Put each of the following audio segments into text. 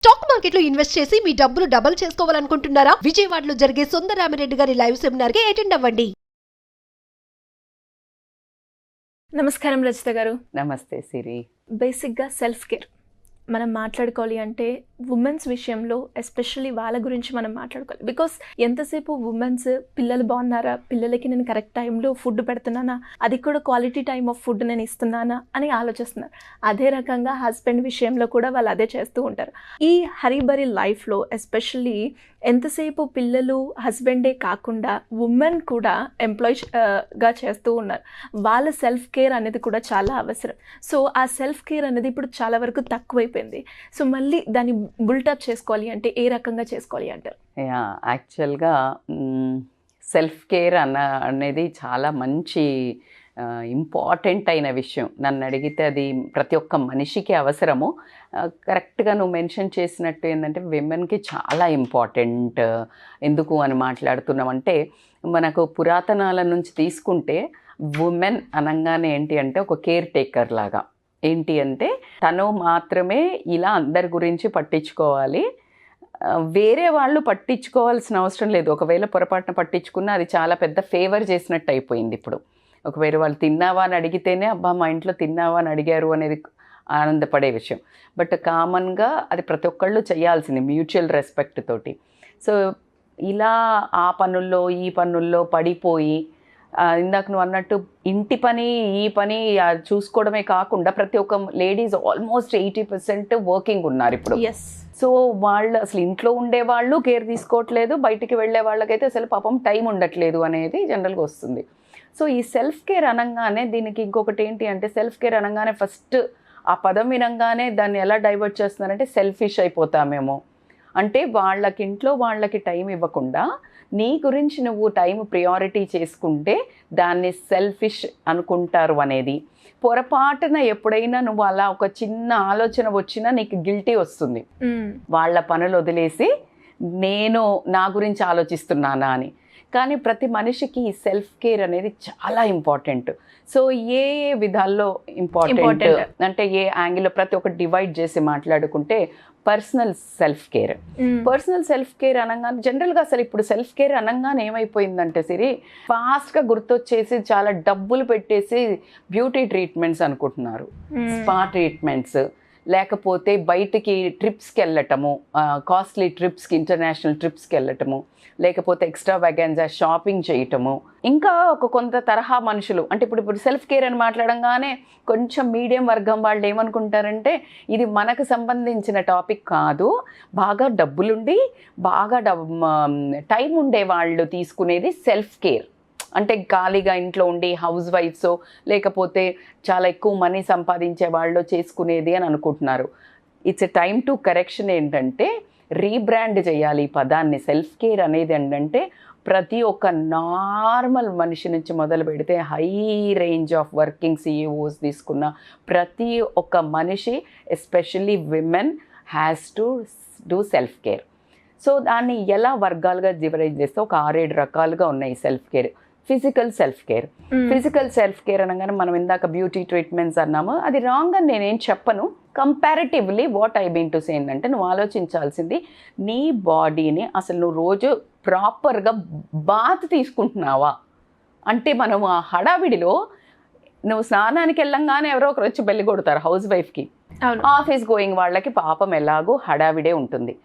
Stock మార్కెట్లో invest చేసి మీ డబ్బులు డబుల్ చేసుకోవాలనుకుంటున్నారా? విజయవాడలో జరిగే సుందరరామిరెడ్డి గారి లైవ్ సెమినార్ కి అటెండ్ అవ్వండి. నమస్కారం రజిత గారు. నమస్తే సిరి. బేసిక్గా సెల్ఫ్ కేర్ మనం మాట్లాడుకోవాలి అంటే ఉమెన్స్ విషయంలో ఎస్పెషల్లీ వాళ్ళ గురించి మనం మాట్లాడుకోవాలి. బికాస్ ఎంతసేపు ఉమెన్స్ పిల్లలు బాగున్నారా, పిల్లలకి నేను కరెక్ట్ టైంలో ఫుడ్ పెడుతున్నానా, అది కూడా క్వాలిటీ టైమ్ ఆఫ్ ఫుడ్ నేను ఇస్తున్నానా అని ఆలోచిస్తున్నారు. అదే రకంగా హస్బెండ్ విషయంలో కూడా వాళ్ళు అదే చేస్తూ ఉంటారు. ఈ హరిబరి లైఫ్లో ఎస్పెషల్లీ ఎంతసేపు పిల్లలు హస్బెండే కాకుండా ఉమెన్ కూడా ఎంప్లాయ్గా చేస్తూ ఉన్నారు. వాళ్ళ సెల్ఫ్ కేర్ అనేది కూడా చాలా అవసరం. సో ఆ సెల్ఫ్ కేర్ అనేది ఇప్పుడు చాలా వరకు తక్కువైపోయింది. సో మళ్ళీ దాన్ని బుల్టప్ చేసుకోవాలి అంటే ఏ రకంగా చేసుకోవాలి అంటారు? యాక్చువల్గా సెల్ఫ్ కేర్ అనేది చాలా మంచి ఇంపార్టెంట్ అయిన విషయం. నన్ను అడిగితే అది ప్రతి ఒక్క మనిషికి అవసరము. కరెక్ట్గా నువ్వు మెన్షన్ చేసినట్టు ఏంటంటే విమెన్కి చాలా ఇంపార్టెంట్. ఎందుకు అని మాట్లాడుతున్నామంటే మనకు పురాతనాల నుంచి తీసుకుంటే ఉమెన్ అనగానే ఏంటి అంటే ఒక కేర్ టేకర్ లాగా. ఏంటి అంటే తను మాత్రమే ఇలా అందరి గురించి పట్టించుకోవాలి, వేరే వాళ్ళు పట్టించుకోవాల్సిన అవసరం లేదు. ఒకవేళ పొరపాటున పట్టించుకున్నా అది చాలా పెద్ద ఫేవర్ చేసినట్టు అయిపోయింది. ఇప్పుడు ఒకవేళ వాళ్ళు తిన్నావా అని అడిగితేనే అబ్బా మా ఇంట్లో తిన్నావా అని అడిగారు అనేది ఆనందపడే విషయం. బట్ కామన్గా అది ప్రతి ఒక్కళ్ళు చేయాల్సింది మ్యూచువల్ రెస్పెక్ట్ తోటి. సో ఇలా ఆ పనుల్లో ఈ పనుల్లో పడిపోయి ఇందాక నువ్వు అన్నట్టు ఇంటి పని ఈ పని చూసుకోవడమే కాకుండా ప్రతి ఒక్క లేడీస్ ఆల్మోస్ట్ 80% వర్కింగ్ ఉన్నారు ఇప్పుడు. సో వాళ్ళు అసలు ఇంట్లో ఉండే వాళ్ళు కేర్ తీసుకోవట్లేదు, బయటికి వెళ్ళే వాళ్ళకైతే అసలు పాపం టైం ఉండట్లేదు అనేది జనరల్గా వస్తుంది. సో ఈ సెల్ఫ్ కేర్ అనగానే దీనికి ఇంకొకటి ఏంటి అంటే సెల్ఫ్ కేర్ అనగానే ఫస్ట్ ఆ పదం వినంగానే దాన్ని ఎలా డైవర్ట్ చేస్తున్నారంటే సెల్ఫిష్ అయిపోతామేమో. అంటే వాళ్ళకి ఇంట్లో వాళ్ళకి టైం ఇవ్వకుండా నీ గురించి నువ్వు టైం ప్రియారిటీ చేసుకుంటే దాన్ని సెల్ఫిష్ అనుకుంటారు అనేది. పొరపాటున ఎప్పుడైనా నువ్వు అలా ఒక చిన్న ఆలోచన వచ్చినా నీకు గిల్టీ వస్తుంది. వాళ్ళ పనులు వదిలేసి నేను నా గురించి ఆలోచిస్తున్నానా అని. కానీ ప్రతి మనిషికి ఈ సెల్ఫ్ కేర్ అనేది చాలా ఇంపార్టెంట్. సో ఏ విధాల్లో ఇంపార్టెంట్ అంటే ఏ యాంగిల్లో ప్రతి ఒక్కటి డివైడ్ చేసి మాట్లాడుకుంటే personal self care. Personal self care అనగానే జనరల్గా అసలు ఇప్పుడు సెల్ఫ్ కేర్ అనగానే ఏమైపోయిందంటే సిరి ఫాస్ట్గా గుర్తొచ్చేసి చాలా డబ్బులు పెట్టేసి బ్యూటీ ట్రీట్మెంట్స్ అనుకుంటున్నారు, స్పా ట్రీట్మెంట్స్, లేకపోతే బయటికి ట్రిప్స్కి వెళ్ళటము, కాస్ట్లీ ట్రిప్స్కి ఇంటర్నేషనల్ ట్రిప్స్కి వెళ్ళటము, లేకపోతే ఎక్స్ట్రా వ్యాగన్జా షాపింగ్ చేయటము. ఇంకా కొంత తరహా మనుషులు అంటే ఇప్పుడు సెల్ఫ్ కేర్ అని మాట్లాడంగానే కొంచెం మీడియం వర్గం వాళ్ళు ఏమనుకుంటారంటే ఇది మనకు సంబంధించిన టాపిక్ కాదు, బాగా డబ్బులుండి బాగా టైం ఉండే వాళ్ళు తీసుకునేది సెల్ఫ్ కేర్. అంటే ఖాళీగా ఇంట్లో ఉండి హౌస్ వైఫ్స్ లేకపోతే చాలా ఎక్కువ మనీ సంపాదించే వాళ్ళు చేసుకునేది అని అనుకుంటున్నారు. It's a time to correction. ఏంటంటే రీబ్రాండ్ చేయాలి ఈ పదాన్ని. సెల్ఫ్ కేర్ అనేది ఏంటంటే ప్రతి ఒక్క నార్మల్ మనిషి నుంచి మొదలు పెడితే high range of working CEOs తీసుకున్న ప్రతి ఒక్క మనిషి especially women has to do self care. So దాన్ని ఎలా వర్గాలుగా డివైడ్ చేస్తే ఒక 6-7 రకాలుగా ఉన్నాయి self care. Physical self care. Physical self care అనగానే మనం ఇందాక బ్యూటీ ట్రీట్మెంట్స్ అన్నాము, అది రాంగ్ అని నేనేం చెప్పను. Comparatively what I mean to say ఏంటంటే నువ్వు ఆలోచించాల్సింది నీ బాడీని అసలు నువ్వు రోజు ప్రాపర్గా బాత్ తీసుకుంటున్నావా అంటే మనం ఆ హడావిడిలో నువ్వు స్నానానికి వెళ్ళంగానే ఎవరో ఒకరు వచ్చి బెల్లి కొడతారు హౌస్ వైఫ్కి, ఆఫీస్ గోయింగ్ వాళ్ళకి పాపం ఎలాగో హడావిడే ఉంటుంది.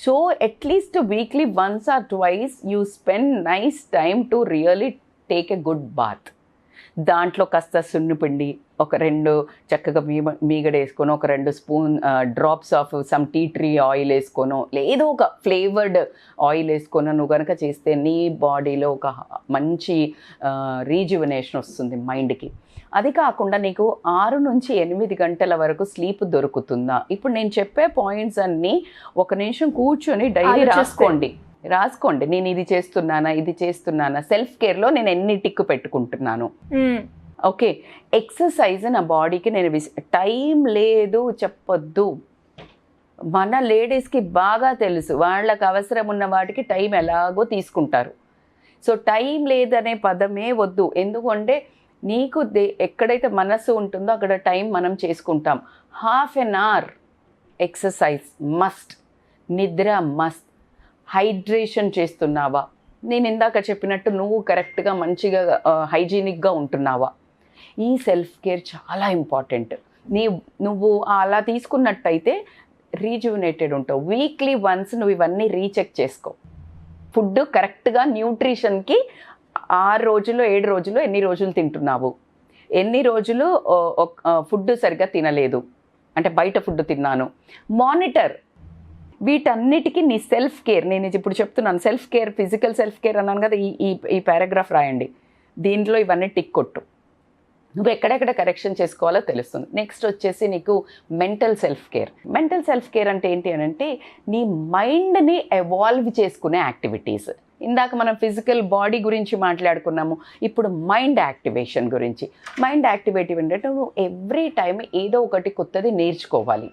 So at least weekly once or twice you spend nice time to really take a good bath. దాంట్లో కాస్త సున్నిపిండి ఒక 2 చక్కగా మీగడ వేసుకొని ఒక 2 spoon drops of some tea tree oil వేసుకోనో లేదో ఒక ఫ్లేవర్డ్ ఆయిల్ వేసుకోనో నువ్వు కనుక చేస్తే నీ బాడీలో ఒక మంచి రీజువనేషన్ వస్తుంది మైండ్కి. అది కాకుండా నీకు 6 నుంచి 8 గంటల వరకు స్లీప్ దొరుకుతుందా? ఇప్పుడు నేను చెప్పే పాయింట్స్ అన్నీ ఒక నిమిషం కూర్చొని డైరీ రాసుకోండి. నేను ఇది చేస్తున్నానా సెల్ఫ్ కేర్లో నేను ఎన్ని టిక్కు పెట్టుకుంటున్నాను. ఓకే, ఎక్సర్సైజ్ నా బాడీకి నేను టైం లేదు చెప్పొద్దు. మన లేడీస్కి బాగా తెలుసు వాళ్ళకి అవసరం ఉన్న వాటికి టైం ఎలాగో తీసుకుంటారు. సో టైం లేదనే పదమే వద్దు. ఎందుకంటే నీకు ఎక్కడైతే మనసు ఉంటుందో అక్కడ టైం మనం చేసుకుంటాం. 1/2 hour ఎక్సర్సైజ్ మస్ట్. నిద్ర మస్ట్. హైడ్రేషన్ చేస్తున్నావా? నేను ఇందాక చెప్పినట్టు నువ్వు కరెక్ట్గా మంచిగా హైజీనిక్గా ఉంటున్నావా? ఈ సెల్ఫ్ కేర్ చాలా ఇంపార్టెంట్. నువ్వు అలా తీసుకున్నట్టయితే రీజువినేటెడ్ ఉంటావు. వీక్లీ వన్స్ నువ్వు ఇవన్నీ రీచెక్ చేసుకో. ఫుడ్ కరెక్ట్గా న్యూట్రిషన్కి 6 రోజులు 7 రోజులు ఎన్ని రోజులు తింటున్నావు, ఎన్ని రోజులు ఫుడ్ సరిగ్గా తినలేదు అంటే బయట ఫుడ్ తిన్నాను, మానిటర్. వీటన్నిటికీ నీ సెల్ఫ్ కేర్, నేను ఇప్పుడు చెప్తున్నాను self care, physical self care అన్నాను కదా, ఈ పారాగ్రాఫ్ రాయండి. దీంట్లో ఇవన్నీ టిక్ కొట్టు. నువ్వు ఎక్కడెక్కడ కరెక్షన్ చేసుకోవాలో తెలుస్తుంది. నెక్స్ట్ వచ్చేసి నీకు mental self care. Mental self care అంటే ఏంటి అని అంటే నీ మైండ్ని ఎవాల్వ్ చేసుకునే యాక్టివిటీస్. ఇందాక మనం ఫిజికల్ బాడీ గురించి మాట్లాడుకున్నాము, ఇప్పుడు మైండ్ యాక్టివేషన్ గురించి. మైండ్ యాక్టివేటివ్ ఏంటంటే నువ్వు ఎవ్రీ టైం ఏదో ఒకటి కొత్తది నేర్చుకోవాలి.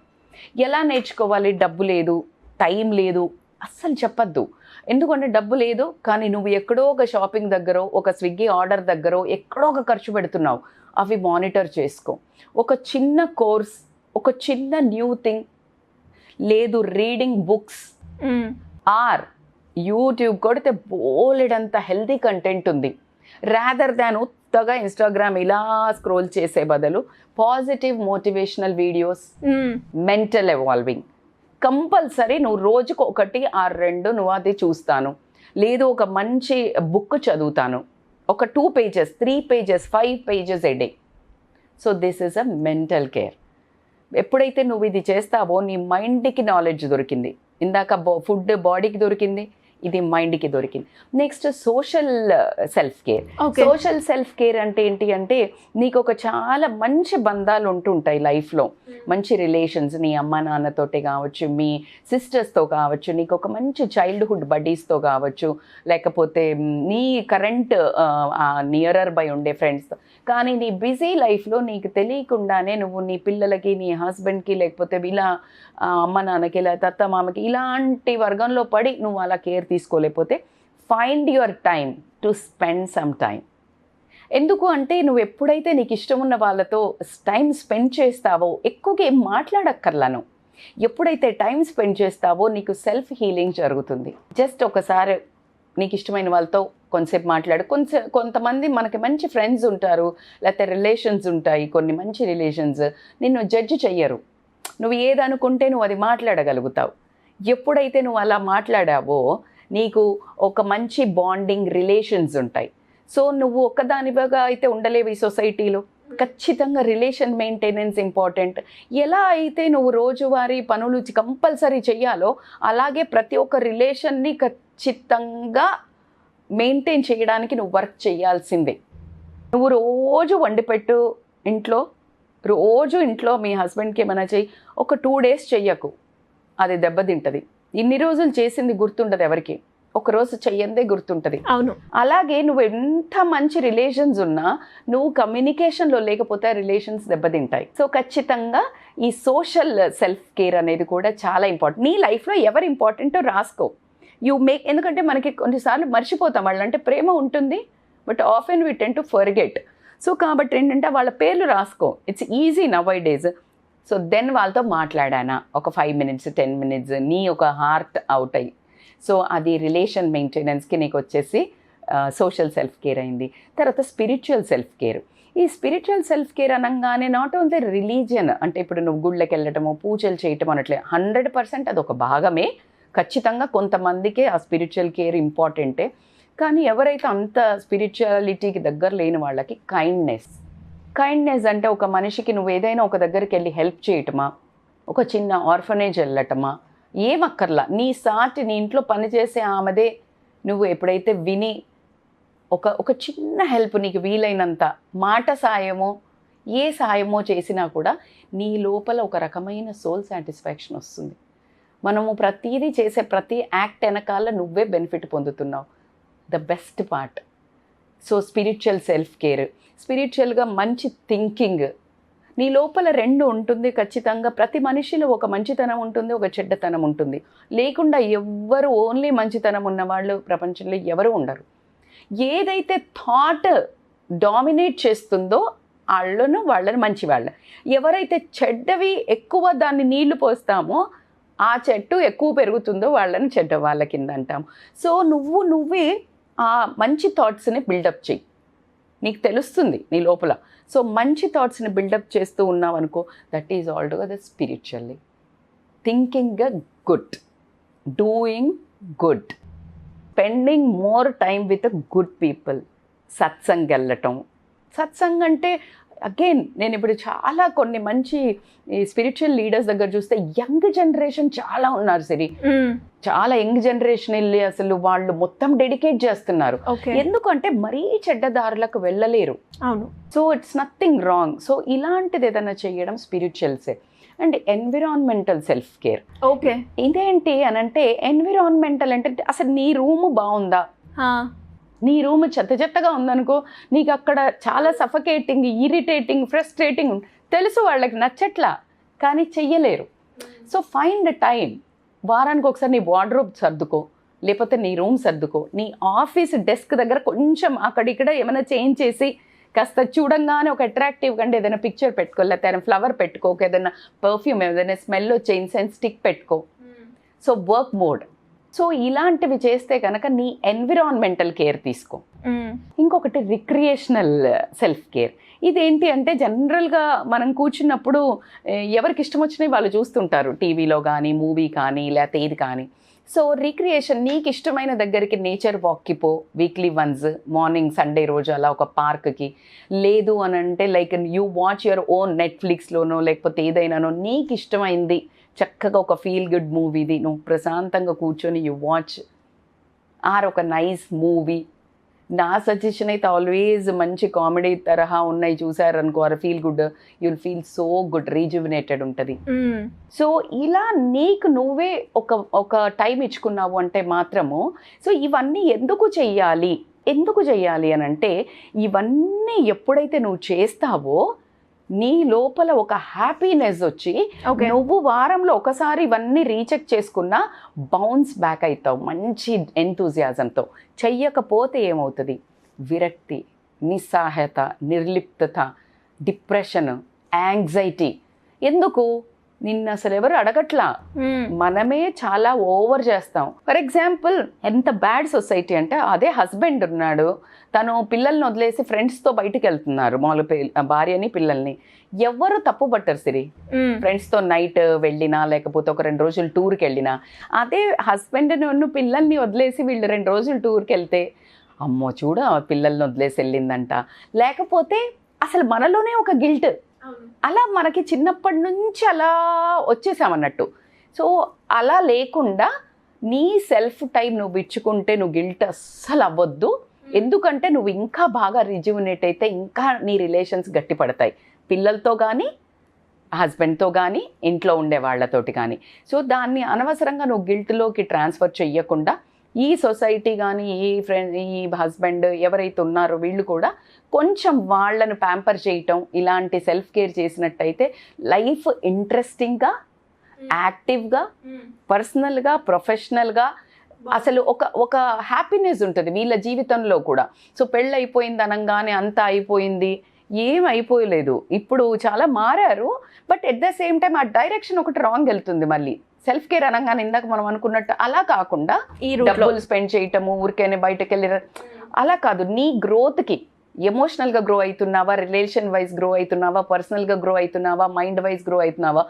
ఎలా నేర్చుకోవాలి? డబ్బు లేదు, టైం లేదు అస్సలు చెప్పద్దు. ఎందుకంటే డబ్బు లేదు కానీ నువ్వు ఎక్కడో ఒక షాపింగ్ దగ్గర, ఒక స్విగ్గీ ఆర్డర్ దగ్గర ఎక్కడో ఒక ఖర్చు పెడుతున్నావు. అవి మానిటర్ చేసుకో. ఒక చిన్న కోర్స్, ఒక చిన్న న్యూ థింగ్, లేదు రీడింగ్ బుక్స్ ఆర్ యూట్యూబ్ కొడితే బోలెడంత హెల్తీ కంటెంట్ ఉంది. రాదర్ దాన్ ఉత్తగా ఇన్స్టాగ్రామ్ ఇలా స్క్రోల్ చేసే బదులు positive motivational videos, mental evolving compulsory. నువ్వు రోజుకు 1 or 2 నువ్వు అది చూస్తాను, లేదు ఒక మంచి బుక్ చదువుతాను, ఒక 2 pages 3 pages 5 pages a day. So this is a mental care. ఎప్పుడైతే నువ్వు ఇది చేస్తావో నీ మైండ్కి నాలెడ్జ్ దొరికింది. ఇందాక ఫుడ్ బాడీకి దొరికింది, ఇది మైండ్కి దొరికింది. Next social self care. Social self care అంటే ఏంటి అంటే నీకు ఒక చాలా మంచి బంధాలు ఉంటుంటాయి లైఫ్లో, మంచి రిలేషన్స్, నీ అమ్మ నాన్నతోటే కావచ్చు, మీ సిస్టర్స్తో కావచ్చు, నీకు ఒక మంచి చైల్డ్హుడ్ బడ్డీస్తో కావచ్చు, లేకపోతే నీ కరెంట్ నియరర్ బై ఉండే ఫ్రెండ్స్తో. కానీ నీ బిజీ లైఫ్లో నీకు తెలియకుండానే నువ్వు నీ పిల్లలకి, నీ హస్బెండ్కి, లేకపోతే ఇలా అమ్మ నాన్నకి, ఇలా అత్త మామకి ఇలాంటి వర్గంలో పడి నువ్వు అలా కేర్ తీసుకోలేకపోతే find your time to spend some time. ఎందుకు అంటే నువ్వు ఎప్పుడైతే నీకు ఇష్టం ఉన్న వాళ్ళతో టైం స్పెండ్ చేస్తావో, ఎక్కువగా ఏం మాట్లాడక్కర్లను, ఎప్పుడైతే టైం స్పెండ్ చేస్తావో నీకు సెల్ఫ్ హీలింగ్ జరుగుతుంది. జస్ట్ ఒకసారి నీకు ఇష్టమైన వాళ్ళతో కొంతసేపు మాట్లాడు. కొంతమంది మనకి మంచి ఫ్రెండ్స్ ఉంటారు, లేకపోతే రిలేషన్స్ ఉంటాయి, కొన్ని మంచి రిలేషన్స్ నిన్ను జడ్జి చెయ్యరు. నువ్వు ఏదనుకుంటే నువ్వు అది మాట్లాడగలుగుతావు. ఎప్పుడైతే నువ్వు అలా మాట్లాడావో నీకు ఒక మంచి బాండింగ్ రిలేషన్స్ ఉంటాయి. సో నువ్వు ఒక్కదానిగా అయితే ఉండలేవు ఈ సొసైటీలో. ఖచ్చితంగా రిలేషన్ మెయింటెనెన్స్ ఇంపార్టెంట్. ఎలా అయితే నువ్వు రోజువారీ పనులు కంపల్సరీ చెయ్యాలో అలాగే ప్రతి ఒక్క రిలేషన్ని ఖచ్చితంగా మెయింటైన్ చేయడానికి నువ్వు వర్క్ చేయాల్సిందే. నువ్వు రోజు వండిపెట్టు ఇంట్లో, రోజు ఇంట్లో మీ హస్బెండ్కి ఏమైనా చెయ్యి, ఒక 2 days చెయ్యకు, అది దెబ్బతింటుంది. ఇన్ని రోజులు చేసింది గుర్తుండదు ఎవరికి, ఒకరోజు చెయ్యందే గుర్తుంటుంది. అవును. అలాగే నువ్వు ఎంత మంచి రిలేషన్స్ ఉన్నా నువ్వు కమ్యూనికేషన్లో లేకపోతే రిలేషన్స్ దెబ్బతింటాయి. సో ఖచ్చితంగా ఈ సోషల్ సెల్ఫ్ కేర్ అనేది కూడా చాలా ఇంపార్టెంట్. నీ లైఫ్లో ఎవరు ఇంపార్టెంటో రాసుకో. ఎందుకంటే మనకి కొన్నిసార్లు మర్చిపోతాం. వాళ్ళంటే ప్రేమ ఉంటుంది, but often we tend to forget. So కాబట్టి ఏంటంటే వాళ్ళ పేర్లు రాసుకో. It's easy nowadays. So then వాళ్ళతో మాట్లాడానా ఒక 5 minutes 10 minutes, నీ ఒక హార్ట్ అవుట్ అయ్యి. సో అది రిలేషన్ మెయింటెనెన్స్కి నీకు వచ్చేసి సోషల్ సెల్ఫ్ కేర్ అయింది. తర్వాత స్పిరిచువల్ సెల్ఫ్ కేర్. ఈ స్పిరిచువల్ సెల్ఫ్ కేర్ అనగానే నాట్ ఓన్లీ రిలీజియన్, అంటే ఇప్పుడు నువ్వు గుళ్ళకి వెళ్ళటము, పూజలు చేయటం అనట్లే. 100% అది ఒక భాగమే. ఖచ్చితంగా కొంతమందికే ఆ స్పిరిచువల్ కేర్ ఇంపార్టెంటే. కానీ ఎవరైతే అంత స్పిరిచువాలిటీకి దగ్గర లేని వాళ్ళకి కైండ్నెస్ అంటే ఒక మనిషికి నువ్వు ఏదైనా ఒక దగ్గరికి వెళ్ళి హెల్ప్ చేయటమా, ఒక చిన్న ఆర్ఫనేజ్ వెళ్ళటమా, ఏమక్కర్లా, నీ ఇంట్లో పనిచేసే ఆమెదే నువ్వు ఎప్పుడైతే విని ఒక చిన్న హెల్ప్ నీకు వీలైనంత మాట సాయమో ఏ సాయమో చేసినా కూడా నీ లోపల ఒక రకమైన సోల్ సాటిస్ఫాక్షన్ వస్తుంది. మనము ప్రతిదీ చేసే ప్రతి యాక్ట్ వెనకాల నువ్వే బెనిఫిట్ పొందుతున్నావు. The best part. So spiritual self care, స్పిరిచువల్గా మంచి థింకింగ్, నీ లోపల 2 ఉంటుంది ఖచ్చితంగా. ప్రతి మనిషిలో ఒక మంచితనం ఉంటుంది, ఒక చెడ్డతనం ఉంటుంది. లేకుండా ఎవ్వరు ఓన్లీ మంచితనం ఉన్నవాళ్ళు ప్రపంచంలో ఎవరు ఉండరు. ఏదైతే థాట్ డామినేట్ చేస్తుందో వాళ్ళని మంచి వాళ్ళ, ఎవరైతే చెడ్డవి ఎక్కువ దాన్ని నీళ్లు పోస్తామో ఆ చెట్టు ఎక్కువ పెరుగుతుందో వాళ్ళని చెడ్డ వాళ్ళ కింద అంటాం. సో నువ్వే ఆ మంచి థాట్స్ని బిల్డప్ చెయ్యి, నీకు తెలుస్తుంది నీ లోపల. సో మంచి థాట్స్ని బిల్డప్ చేస్తూ ఉన్నావు అనుకో, that is altogether spiritually. Thinking good, doing good, spending more time with good people, satsang వెళ్ళటం. సత్సంగ్ అంటే అగైన్ నేను ఇప్పుడు చాలా కొన్ని మంచి స్పిరిచువల్ లీడర్స్ దగ్గర చూస్తే యంగ్ జనరేషన్ చాలా ఉన్నారు సిరి, చాలా యంగ్ జనరేషన్ వెళ్ళి అసలు వాళ్ళు మొత్తం డెడికేట్ చేస్తున్నారు. ఎందుకంటే మరీ చెడ్డదారులకు వెళ్ళలేరు. అవును. So it's nothing wrong. So ఇలాంటిది ఏదైనా చేయడం స్పిరిచువల్సే. And environmental self care. Okay, ఇదేంటి అని అంటే ఎన్విరాన్మెంటల్ అంటే అసలు నీ రూమ్ బాగుందా, నీ రూమ్ చెత్తగా ఉందనుకో, నీకు అక్కడ చాలా సఫకేటింగ్, ఇరిటేటింగ్, ఫ్రస్ట్రేటింగ్ తెలుసు, వాళ్ళకి నచ్చట్లా కానీ చెయ్యలేరు. సో ఫైండ్ టైం, వారానికి ఒకసారి నీ వార్డ్రోబ్ సర్దుకో, లేకపోతే నీ రూమ్ సర్దుకో, నీ ఆఫీస్ డెస్క్ దగ్గర కొంచెం అక్కడిక్కడ ఏమైనా చేంజ్ చేసి కాస్త చూడంగానే ఒక అట్రాక్టివ్గా అంటే ఏదైనా పిక్చర్ పెట్టుకో, లేకపోతే ఏదైనా ఫ్లవర్ పెట్టుకో, ఏదైనా పర్ఫ్యూమ్, ఏదైనా స్మెల్ వచ్చే ఇన్సెన్స్ స్టిక్ పెట్టుకో. So work mode. సో ఇలాంటివి చేస్తే కనుక నీ ఎన్విరాన్మెంటల్ కేర్ తీసుకో. ఇంకొకటి రిక్రియేషనల్ సెల్ఫ్ కేర్. ఇదేంటి అంటే జనరల్గా మనం కూర్చున్నప్పుడు ఎవరికి ఇష్టం వచ్చినవి వాళ్ళు చూస్తుంటారు, టీవీలో కానీ, మూవీ కానీ, లేకపోతే ఏది కానీ. సో రిక్రియేషన్, నీకు ఇష్టమైన దగ్గరికి నేచర్ వాక్కి పో, వీక్లీ వన్స్, మార్నింగ్ సండే రోజు అలా ఒక పార్క్కి. లేదు అని అంటే like you watch your own నెట్ఫ్లిక్స్లోనో లేకపోతే ఏదైనానో నీకు ఇష్టమైంది చక్కగా ఒక ఫీల్ గుడ్ మూవీది నువ్వు ప్రశాంతంగా కూర్చొని యూ వాచ్, ఆర్ ఒక నైస్ మూవీ. నా సజెషన్ అయితే ఆల్వేస్ మంచి కామెడీ తరహా ఉన్నాయి చూసారనుకో, or feel good, you'll feel so good, rejuvenated ఉంటుంది. సో ఇలా నీకు నువ్వే ఒక టైం ఇచ్చుకున్నావు అంటే మాత్రము. సో ఇవన్నీ ఎందుకు చెయ్యాలి అని అంటే, ఇవన్నీ ఎప్పుడైతే నువ్వు చేస్తావో నీ లోపల ఒక హ్యాపీనెస్ వచ్చి నువ్వు వారంలో ఒకసారి ఇవన్నీ రీచెక్ చేసుకున్నా బౌన్స్ బ్యాక్ అవుతావు మంచి ఎంతూజియాజంతో. చెయ్యకపోతే ఏమవుతుంది? విరక్తి, నిస్సహాయత, నిర్లిప్తత, డిప్రెషన్, యాంగ్జైటీ. ఎందుకు? నిన్ను అసలు ఎవరు అడగట్లా, మనమే చాలా ఓవర్ చేస్తాం. ఫర్ ఎగ్జాంపుల్ ఎంత బ్యాడ్ సొసైటీ అంటే, అదే హస్బెండ్ ఉన్నాడు, తను పిల్లల్ని వదిలేసి ఫ్రెండ్స్తో బయటికి వెళ్తున్నారు, మామూలు భార్యని పిల్లల్ని. ఎవరు తప్పు పట్టరు సిరి, ఫ్రెండ్స్తో నైట్ వెళ్ళినా లేకపోతే ఒక 2 రోజులు టూర్కి వెళ్ళినా. అదే హస్బెండ్ని పిల్లల్ని వదిలేసి వీళ్ళు 2 రోజులు టూర్కి వెళ్తే, అమ్మో చూడ పిల్లల్ని వదిలేసి వెళ్ళిందంట, లేకపోతే అసలు మనలోనే ఒక గిల్ట్, అలా మనకి చిన్నప్పటి నుంచి అలా వచ్చేసామన్నట్టు. సో అలా లేకుండా నీ సెల్ఫ్ టైం నువ్వు ఇచ్చుకుంటే నువ్వు గిల్ట్ అస్సలు అవ్వద్దు. ఎందుకంటే నువ్వు ఇంకా బాగా రిజ్యూమినేట్ అయితే ఇంకా నీ రిలేషన్స్ గట్టిపడతాయి, పిల్లలతో కానీ, హస్బెండ్తో కానీ, ఇంట్లో ఉండే వాళ్ళతోటి కానీ. సో దాన్ని అనవసరంగా నువ్వు గిల్ట్లోకి ట్రాన్స్ఫర్ చెయ్యకుండా, ఈ సొసైటీ కానీ, ఈ హస్బెండ్ ఎవరైతే ఉన్నారో వీళ్ళు కూడా కొంచెం వాళ్ళను ప్యాంపర్ చేయటం, ఇలాంటి సెల్ఫ్ కేర్ చేసినట్టయితే లైఫ్ ఇంట్రెస్టింగ్గా, యాక్టివ్గా, పర్సనల్గా, ప్రొఫెషనల్గా అసలు ఒక హ్యాపీనెస్ ఉంటుంది వీళ్ళ జీవితంలో కూడా. సో పెళ్ళి అయిపోయింది అనగానే అంతా అయిపోయింది, ఏం అయిపోయలేదు. ఇప్పుడు చాలా మారారు, but at the same time ఆ డైరెక్షన్ ఒకటి రాంగ్ వెళ్తుంది. మళ్ళీ సెల్ఫ్ కేర్ అనగానే ఇందాక మనం అనుకున్నట్టు అలా కాకుండా ఈ డబ్బులు స్పెండ్ చేయటము, ఊరికైనా బయటకు వెళ్ళి అలా కాదు. నీ గ్రోత్కి ఎమోషనల్గా గ్రో అవుతున్నావా, రిలేషన్ వైజ్ గ్రో అవుతున్నావా, పర్సనల్గా గ్రో అవుతున్నావా, మైండ్ వైజ్ గ్రో అవుతున్నావా,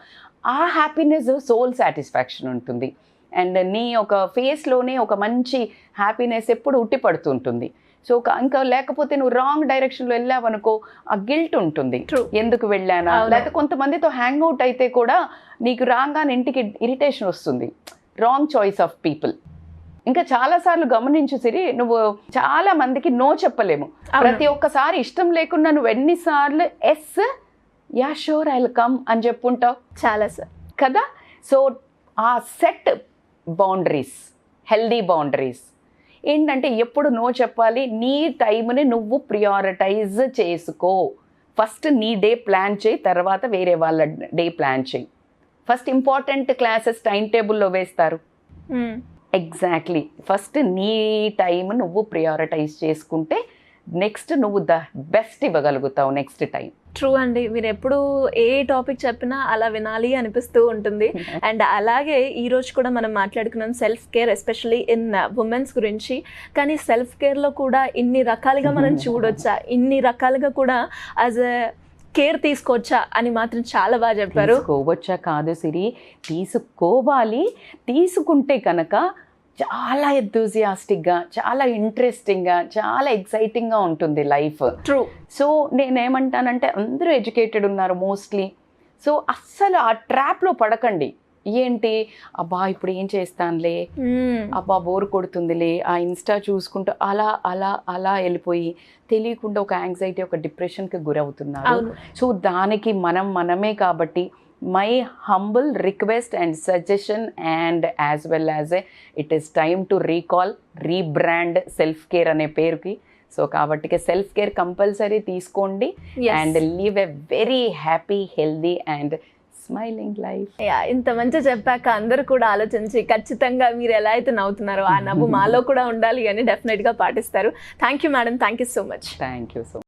ఆ హ్యాపీనెస్ సోల్ సాటిస్ఫాక్షన్ ఉంటుంది. అండ్ నీ ఒక ఫేస్లోనే ఒక మంచి హ్యాపీనెస్ ఎప్పుడు ఉట్టిపడుతుంటుంది. సో ఇంకా లేకపోతే నువ్వు రాంగ్ డైరెక్షన్లో వెళ్ళావనుకో, ఆ గిల్ట్ ఉంటుంది, ఎందుకు వెళ్ళానా. లేకపోతే కొంతమందితో హ్యాంగ్ అవుట్ అయితే కూడా నీకు రాగానే ఇంటికి ఇరిటేషన్ వస్తుంది, రాంగ్ చాయిస్ ఆఫ్ పీపుల్. ఇంకా చాలాసార్లు గమనించు సిరి, నువ్వు చాలా మందికి నో చెప్పలేము. ప్రతి ఒక్కసారి ఇష్టం లేకుండా నువ్వు ఎన్నిసార్లు yes yeah sure I will come అని చెప్పుంటావు చాలా సార్ కదా. సో ఆ సెట్ బౌండరీస్, హెల్దీ బౌండరీస్ ఏంటంటే ఎప్పుడు నో చెప్పాలి. నీ టైంని నువ్వు ప్రియారిటైజ్ చేసుకో. ఫస్ట్ నీ డే ప్లాన్ చేయి, తర్వాత వేరే వాళ్ళ డే ప్లాన్ చేయి. ఫస్ట్ ఇంపార్టెంట్ క్లాసెస్ టైం టేబుల్లో వేస్తారు. ఎగ్జాక్ట్లీ, ఫస్ట్ నీ టైం నువ్వు ప్రియారిటైజ్ చేసుకుంటే నెక్స్ట్ నువ్వు ద బెస్ట్ ఇవ్వగలుగుతావు నెక్స్ట్ టైం. ట్రూ అండి, మీరు ఎప్పుడు ఏ టాపిక్ చెప్పినా అలా వినాలి అనిపిస్తూ ఉంటుంది. అండ్ అలాగే ఈ రోజు కూడా మనం మాట్లాడుకున్నాం self care, especially in women's గురించి. కానీ సెల్ఫ్ కేర్లో కూడా ఇన్ని రకాలుగా మనం చూడొచ్చా, ఇన్ని రకాలుగా కూడా యాజ్ ఎ కేర్ తీసుకోవచ్చా అని మాత్రం చాలా బాగా చెప్పారు. తీసుకోవచ్చా కాదు సిరి, తీసుకోవాలి. తీసుకుంటే కనుక చాలా ఎంతూజియాస్టిక్గా, చాలా ఇంట్రెస్టింగ్గా, చాలా ఎక్సైటింగ్గా ఉంటుంది లైఫ్. ట్రూ. సో నేనేమంటానంటే అందరూ ఎడ్యుకేటెడ్ ఉన్నారు మోస్ట్లీ. సో అస్సలు ఆ ట్రాప్లో పడకండి. ఏంటి అబ్బా ఇప్పుడు ఏం చేస్తానులే, అబ్బా బోర్ కొడుతుందిలే, ఆ ఇన్స్టా చూసుకుంటూ అలా అలా అలా వెళ్ళిపోయి తెలియకుండా ఒక యాంగ్జైటీ, ఒక డిప్రెషన్కి గురవుతున్నారు. సో దానికి మనమే కాబట్టి my humble request and suggestion, and as well as it is time to rebrand self care అనే పేరుకి. సో కాబట్టి సెల్ఫ్ కేర్ కంపల్సరీ తీసుకోండి and live a very happy, healthy and smiling life. ఇంత మంచి చెప్పాక అందరూ కూడా ఆలోచించి ఖచ్చితంగా మీరు ఎలా అయితే నవ్వుతున్నారో ఆ నవ్వు మాలో కూడా ఉండాలి అని డెఫినెట్గా పాటిస్తారు. Thank you madam, thank you so much. Thank you so much.